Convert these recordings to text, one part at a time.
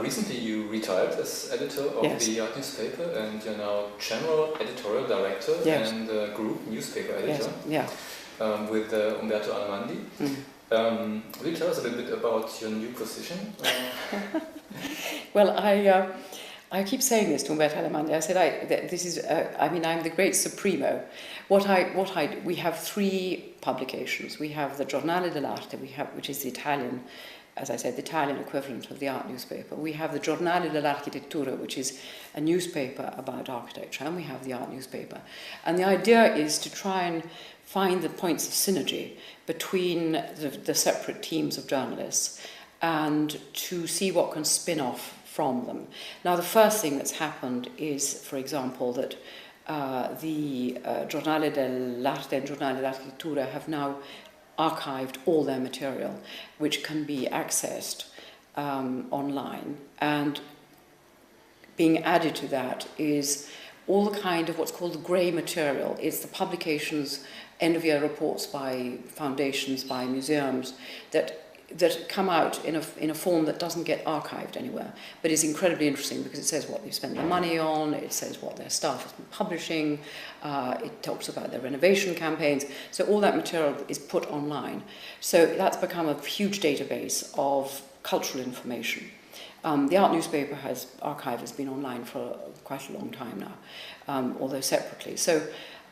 Recently you retired as editor of the art newspaper, and you're now general editorial director and group newspaper editor with Umberto Alamandi. Will you tell us a little bit about your new position? Well, I keep saying this to Umberto Alamandi. I said, this is, I'm the great supremo. We have three publications. We have the Giornale dell'Arte, which is the Italian, as I said, the Italian equivalent of the art newspaper. We have the Giornale dell'Architettura, which is a newspaper about architecture, and we have the art newspaper. And the idea is to try and find the points of synergy between the separate teams of journalists and to see what can spin off from them. Now, the first thing that's happened is, for example, that the Giornale dell'Arte and Giornale dell'Architettura have now archived all their material, which can be accessed online. And being added to that is all the kind of what's called the grey material. It's the publications, end-of-year reports by foundations, by museums, that come out in a form that doesn't get archived anywhere, but is incredibly interesting because it says what they've spent their money on, it says what their staff has been publishing, it talks about their renovation campaigns. So all that material is put online. So that's become a huge database of cultural information. The art newspaper archive has been online for quite a long time now, although separately. So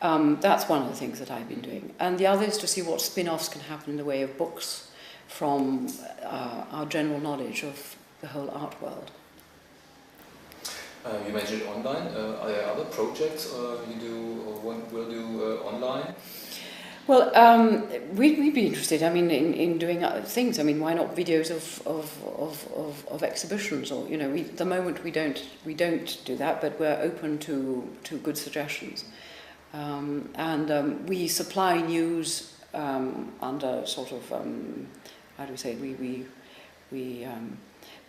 that's one of the things that I've been doing. And the other is to see what spin-offs can happen in the way of books from our general knowledge of the whole art world. You mentioned online. Are there other projects you do or will do online? Well, we'd be interested. In doing other things. Why not videos of exhibitions? Or at the moment we don't do that, but we're open to good suggestions. We supply news under sort of. How do we say it?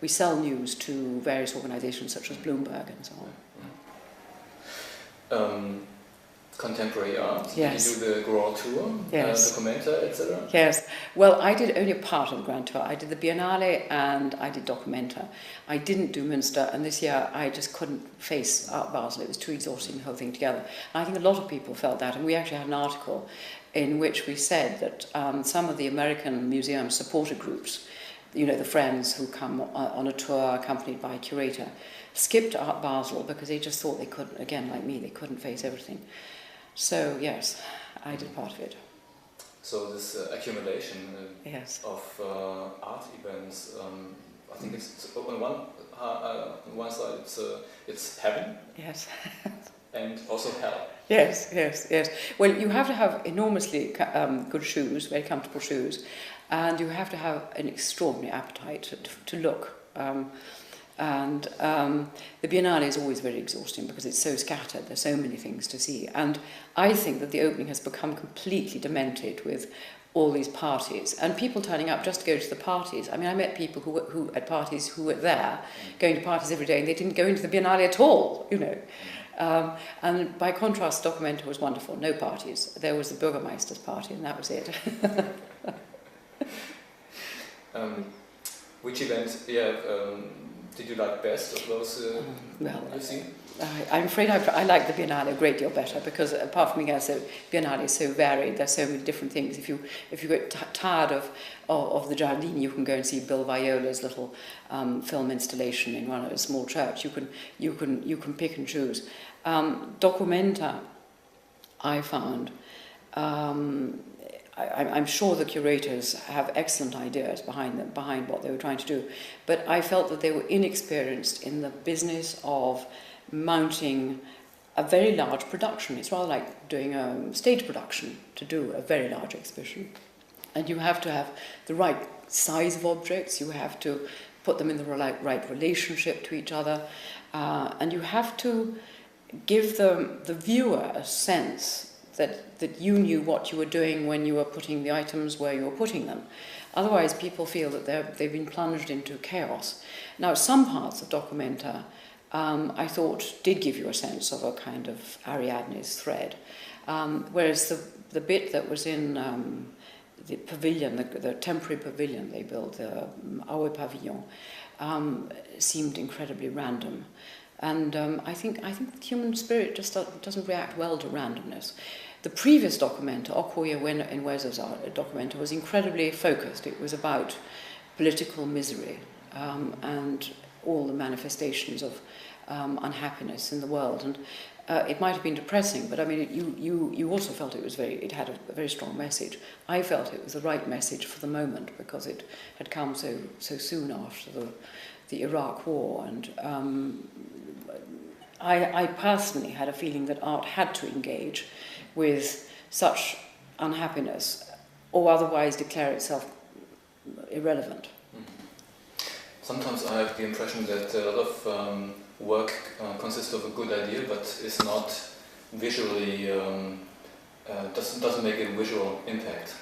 We sell news to various organisations such as Bloomberg and so on. Contemporary art. Yes. Did you do the Grand Tour? Yes. Documenta, etc. Yes. Well, I did only a part of the Grand Tour. I did the Biennale and I did Documenta. I didn't do Münster, and this year I just couldn't face Art Basel. It was too exhausting, the whole thing together. And I think a lot of people felt that, and we actually had an article in which we said that some of the American museum supporter groups, the friends who come on a tour accompanied by a curator, skipped Art Basel because they just thought they couldn't, again, like me, they couldn't face everything. So, yes, I did part of it. So this accumulation yes. of art events, I think it's on one side it's heaven. Yes. And also hell. Yes. Well, you have to have enormously good shoes, very comfortable shoes, and you have to have an extraordinary appetite to look. The Biennale is always very exhausting because it's so scattered, there's so many things to see. And I think that the opening has become completely demented with all these parties and people turning up just to go to the parties. I met people who at parties who were there, going to parties every day, and they didn't go into the Biennale at all, and by contrast, Documenta was wonderful, no parties. There was the Bürgermeister's party, and that was it. Which event did you like best of those you've seen? I'm afraid I like the Biennale a great deal better because apart from being the Biennale is so varied, there's so many different things. If you get tired of the Giardini, you can go and see Bill Viola's little film installation in one of a small church. You can pick and choose. Documenta, I found. I'm sure the curators have excellent ideas behind what they were trying to do, but I felt that they were inexperienced in the business of mounting a very large production. It's rather like doing a stage production to do a very large exhibition. And you have to have the right size of objects, you have to put them in the right relationship to each other, and you have to give the viewer a sense that you knew what you were doing when you were putting the items where you were putting them. Otherwise, people feel that they've been plunged into chaos. Now, some parts of Documenta, I thought, did give you a sense of a kind of Ariadne's thread, whereas the bit that was in pavilion, the temporary pavilion they built, the Aue Pavillon, seemed incredibly random. And I think the human spirit just doesn't react well to randomness. The previous documenta, Okoye Enwezo's documenta, was incredibly focused. It was about political misery and all the manifestations of unhappiness in the world. And it might have been depressing, but I mean, you also felt it had a very strong message. I felt it was the right message for the moment because it had come so soon after the Iraq War, and I personally had a feeling that art had to engage with such unhappiness or otherwise declare itself irrelevant. Sometimes I have the impression that a lot of work consists of a good idea, but is not visually, doesn't make a visual impact.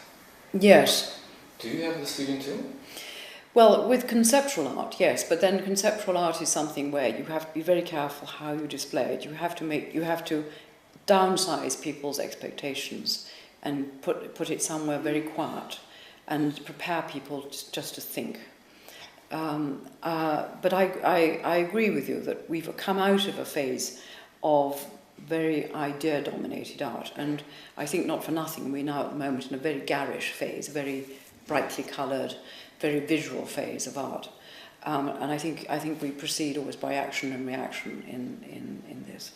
Yes. Do you have this feeling too? Well, with conceptual art, yes, but then conceptual art is something where you have to be very careful how you display it. You have to downsize people's expectations and put it somewhere very quiet and prepare people just to think. But I agree with you that we've come out of a phase of very idea-dominated art, and I think not for nothing we're now at the moment in a very garish phase, a very brightly coloured, very visual phase of art. And I think we proceed always by action and reaction in this.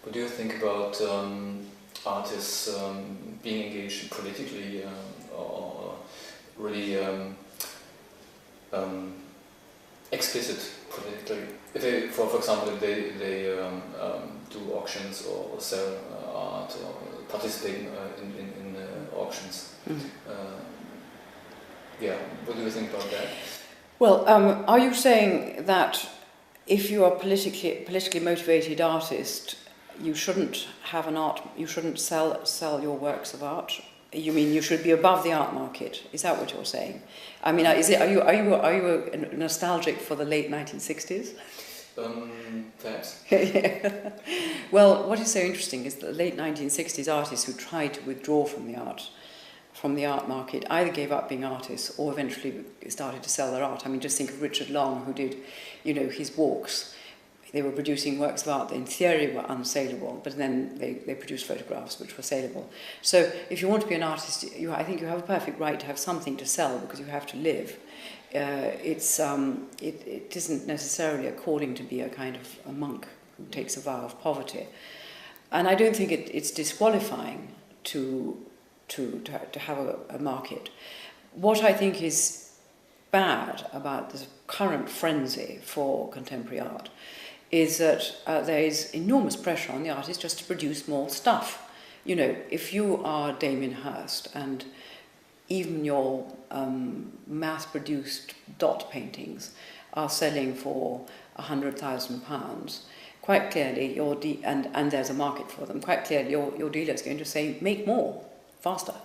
What do you think about artists being engaged politically or really explicit politically? If they, for example, if they do auctions or sell art or participate in auctions. Yeah, what do you think about that? Well, are you saying that if you are a politically motivated artist, you shouldn't have an art, you shouldn't sell your works of art? You mean you should be above the art market? Is that what you're saying? I mean, are you nostalgic for the late 1960s? Perhaps. Yeah. Well, what is so interesting is that the late 1960s artists who tried to withdraw from the art market either gave up being artists or eventually started to sell their art. I mean, just think of Richard Long, who did, his walks. They were producing works of art that in theory were unsaleable, but then they produced photographs which were saleable. So if you want to be an artist, I think you have a perfect right to have something to sell because you have to live. It isn't necessarily according to be a kind of a monk who takes a vow of poverty. And I don't think it's disqualifying to have a market. What I think is bad about the current frenzy for contemporary art is that there is enormous pressure on the artist just to produce more stuff. If you are Damien Hirst and even your mass-produced dot paintings are selling for £100,000, quite clearly and there's a market for them, quite clearly your dealer is going to say, make more, faster,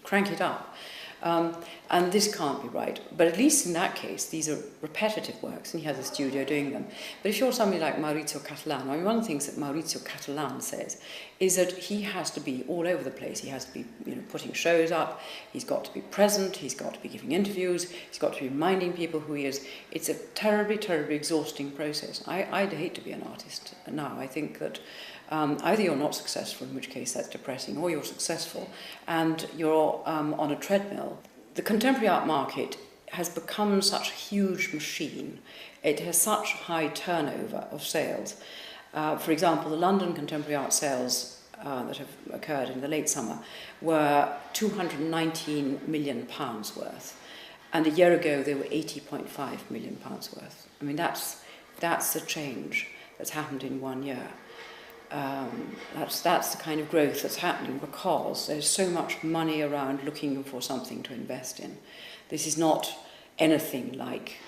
crank it up. And this can't be right. But at least in that case, these are repetitive works, and he has a studio doing them. But if you're somebody like Maurizio Cattelan, I mean, one of the things that Maurizio Cattelan says is that he has to be all over the place. He has to be, putting shows up. He's got to be present. He's got to be giving interviews. He's got to be reminding people who he is. It's a terribly, terribly exhausting process. I'd hate to be an artist now. I think that either you're not successful, in which case that's depressing, or you're successful and you're on a treadmill. The contemporary art market has become such a huge machine. It has such high turnover of sales. For example, the London contemporary art sales that have occurred in the late summer were £219 million worth. And a year ago they were £80.5 million worth. I mean, that's the change that's happened in 1 year. That's the kind of growth that's happening because there's so much money around looking for something to invest in. This is not anything like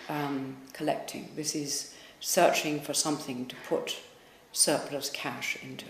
collecting. This is searching for something to put surplus cash into.